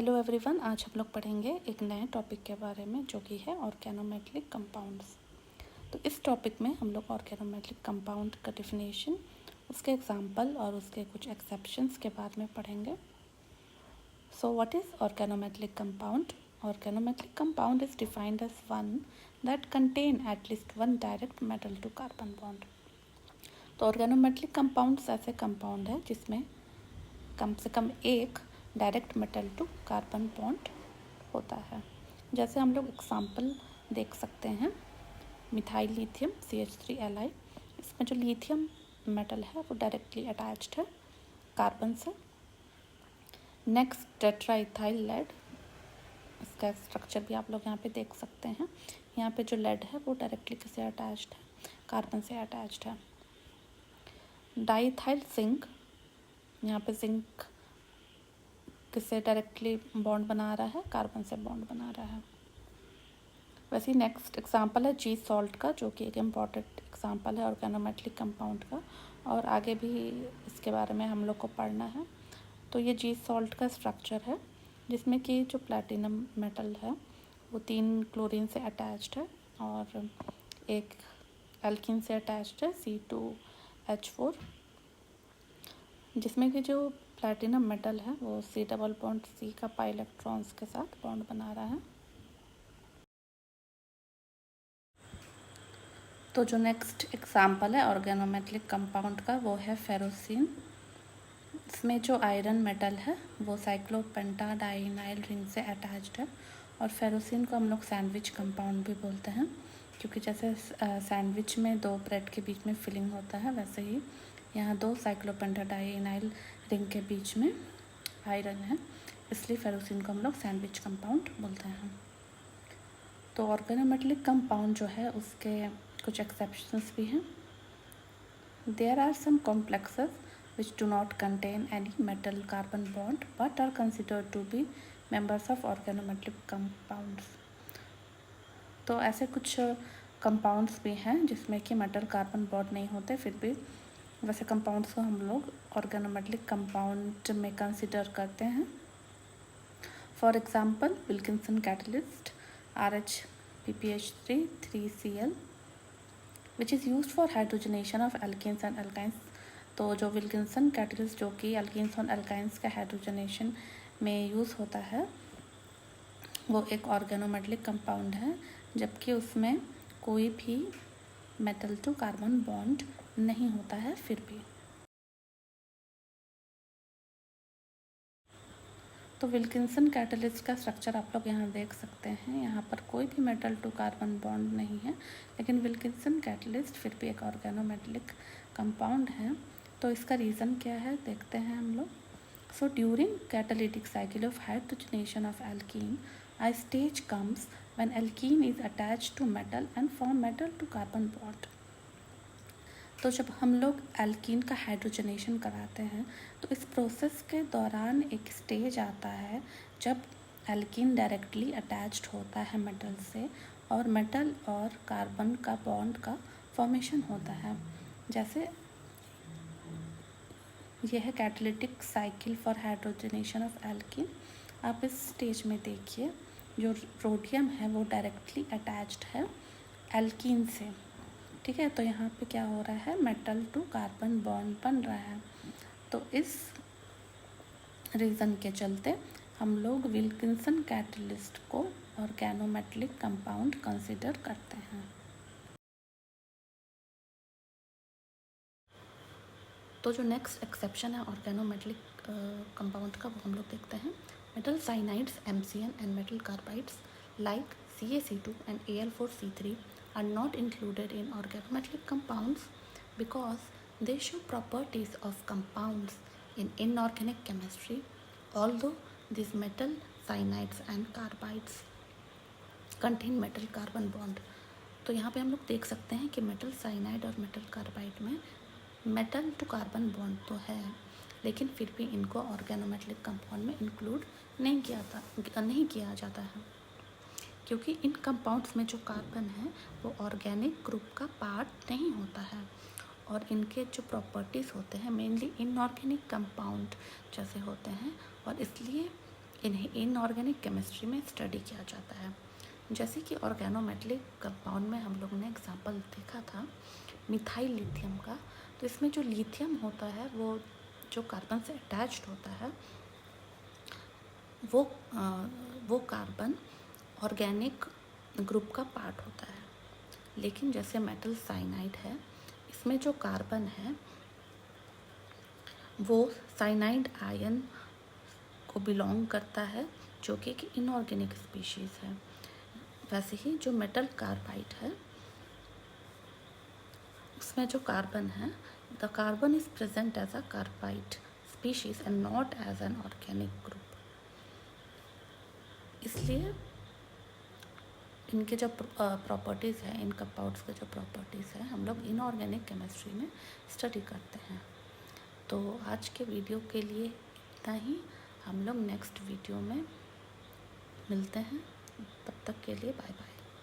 Hello everyone, आज हम लोग पढ़ेंगे एक नए टॉपिक के बारे में जो कि है ऑर्गेनोमेटेलिक कंपाउंड्स। तो इस टॉपिक में हम लोग ऑर्गेनोमेटेलिक कंपाउंड का डेफिनेशन, उसके एग्जांपल और उसके कुछ एक्सेप्शंस के बारे में पढ़ेंगे। So what is organometallic compound? Organometallic compound is defined as one that contain at least one direct metal to carbon bond. तो ऑर्गेनोमेटेलिक कंपाउंड्स ऐसे कंपाउंड है जिसमें कम से कम एक direct metal to carbon bond होता है। जैसे हम लोग एग्जांपल देख सकते हैं, मिथाइल लिथियम CH3Li। इसमें जो लिथियम मेटल है वो डायरेक्टली अटैच्ड है कार्बन से। नेक्स्ट टेट्राइथाइल लेड, इसका स्ट्रक्चर भी आप लोग यहाँ पे देख सकते हैं। यहाँ पे जो लेड है वो डायरेक्टली किससे अटैच्ड है? कार्बन से अटैच्ड है। डाइथाइल जिंक, यहाँ पे जिंक किससे डायरेक्टली बॉन्ड बना रहा है? कार्बन से बॉन्ड बना रहा है। वैसे नेक्स्ट एग्जांपल है जी सॉल्ट का, जो कि एक इम्पॉर्टेंट एग्जांपल है ऑर्गेनोमेटेलिक कंपाउंड का, और आगे भी इसके बारे में हम लोग को पढ़ना है। तो ये जी सॉल्ट का स्ट्रक्चर है जिसमें कि जो प्लैटिनम मेटल है वो 3 क्लोरीन से अटैच्ड है और एक एल्कीन से अटैच्ड है C2H4, जिसमें कि जो प्लैटिनम मेटल है वो C डबल बॉन्ड का पाई इलेक्ट्रॉन्स के साथ बॉन्ड बना रहा है। तो जो नेक्स्ट एग्जांपल है ऑर्गेनोमेटेलिक कंपाउंड का वो है फेरोसिन। इसमें जो आयरन मेटल है वो साइक्लोपेंटाडाइनाइल रिंग से अटैच्ड है, और फेरोसिन को हम लोग सैंडविच कंपाउंड भी बोलते हैं, क्योंकि जैसे सैंडविच में 2 ब्रेड के बीच में फिलिंग होता है, वैसे ही यहाँ 2 साइक्लोपेंटाडाइनाइल रिंग के बीच में आयरन है, इसलिए फेरोसिन को हम लोग सैंडविच कंपाउंड बोलते हैं। तो ऑर्गेनोमेटेलिक कंपाउंड जो है उसके कुछ एक्सेप्शंस भी हैं। There are some complexes which do not contain any metal carbon bond but are considered to be members of organometallic compounds। तो ऐसे कुछ कंपाउंड्स भी हैं जिसमें कि मेटल कार्बन बॉन्ड नहीं होते, फिर भी वैसे कंपाउंड्स को हम लोग ऑर्गेनोमेटेलिक कंपाउंड में कंसिडर करते हैं। For example Wilkinson catalyst RHPPH3 3Cl which is used for hydrogenation of alkenes and alkynes। तो जो विल्किंसन कैटलिस्ट जो कि अल्कीन्स और अल्काइंस का हाइड्रोजनेशन में यूज़ होता है वो एक ऑर्गेनोमेटेलिक कंपाउंड है, जबकि उसमें कोई भी मेटल टू कार्बन बॉन्ड नहीं होता है। फिर भी तो विल्किंसन कैटलिस्ट का स्ट्रक्चर आप लोग यहाँ देख सकते हैं। यहाँ पर कोई भी मेटल टू कार्बन बॉन्ड नहीं है, लेकिन विल्किंसन कैटलिस्ट फिर भी एक ऑर्गेनोमेटेलिक कंपाउंड है। तो इसका रीज़न क्या है देखते हैं हम लोग। So during catalytic cycle of hydrogenation of alkene, a stage comes when alkene is attached to metal and form metal to carbon bond। तो जब हम लोग एल्कीन का हाइड्रोजनेशन कराते हैं तो इस प्रोसेस के दौरान एक स्टेज आता है जब एल्कीन डायरेक्टली अटैच्ड होता है मेटल से, और मेटल और कार्बन का बॉन्ड का फॉर्मेशन होता है। जैसे यह है catalytic cycle for hydrogenation of alkene. आप इस स्टेज में देखिए, जो रोडियम है वो डायरेक्टली अटैच्ड है एल्कीन से, ठीक है। तो यहाँ पे क्या हो रहा है? मेटल टू कार्बन बॉन्ड बन रहा है। तो इस रीज़न के चलते हम लोग विल्किंसन कैटलिस्ट को ऑर्गेनोमेटेलिक कंपाउंड कंसिडर करते हैं। तो जो नेक्स्ट एक्सेप्शन है ऑर्गेनोमेटेलिक कंपाउंड का वो हम लोग देखते हैं। Metal cyanides MCN and metal carbides like CaC2 and Al4C3 are not included in organometallic compounds because they show properties of compounds in inorganic chemistry, although these metal cyanides and carbides contain metal carbon bond। तो यहाँ पे हम लोग देख सकते हैं कि metal cyanide और मेटल कार्बाइड में मेटल टू कार्बन बॉन्ड तो है, लेकिन फिर भी इनको ऑर्गेनोमेटेलिक कंपाउंड में इंक्लूड नहीं किया जाता है, क्योंकि इन कंपाउंड्स में जो कार्बन है वो ऑर्गेनिक ग्रुप का पार्ट नहीं होता है, और इनके जो प्रॉपर्टीज़ होते हैं मेनली इनऑर्गेनिक कंपाउंड जैसे होते हैं, और इसलिए इन्हें इनऑर्गेनिक केमिस्ट्री में स्टडी किया जाता है। जैसे कि ऑर्गेनोमेटेलिक कंपाउंड में हम लोगों ने एग्जांपल देखा था मिथाइल लिथियम का, तो इसमें जो लिथियम होता है वो जो कार्बन से अटैच्ड होता है वो कार्बन ऑर्गेनिक ग्रुप का पार्ट होता है। लेकिन जैसे मेटल साइनाइड है, इसमें जो कार्बन है वो साइनाइड आयन को बिलोंग करता है, जो कि एक इनऑर्गेनिक स्पीशीज़ है। वैसे ही जो मेटल कार्बाइड है, उसमें जो कार्बन है, the carbon is present as a carbide species and not as an organic group. इसलिए इनके जो प्रॉपर्टीज़ हैं, इन कंपाउंड्स के जो प्रॉपर्टीज़ हैं, हम लोग इनऑर्गेनिक केमिस्ट्री में स्टडी करते हैं। तो आज के वीडियो के लिए इतना ही। हम लोग नेक्स्ट वीडियो में मिलते हैं। तब तक के लिए बाय बाय।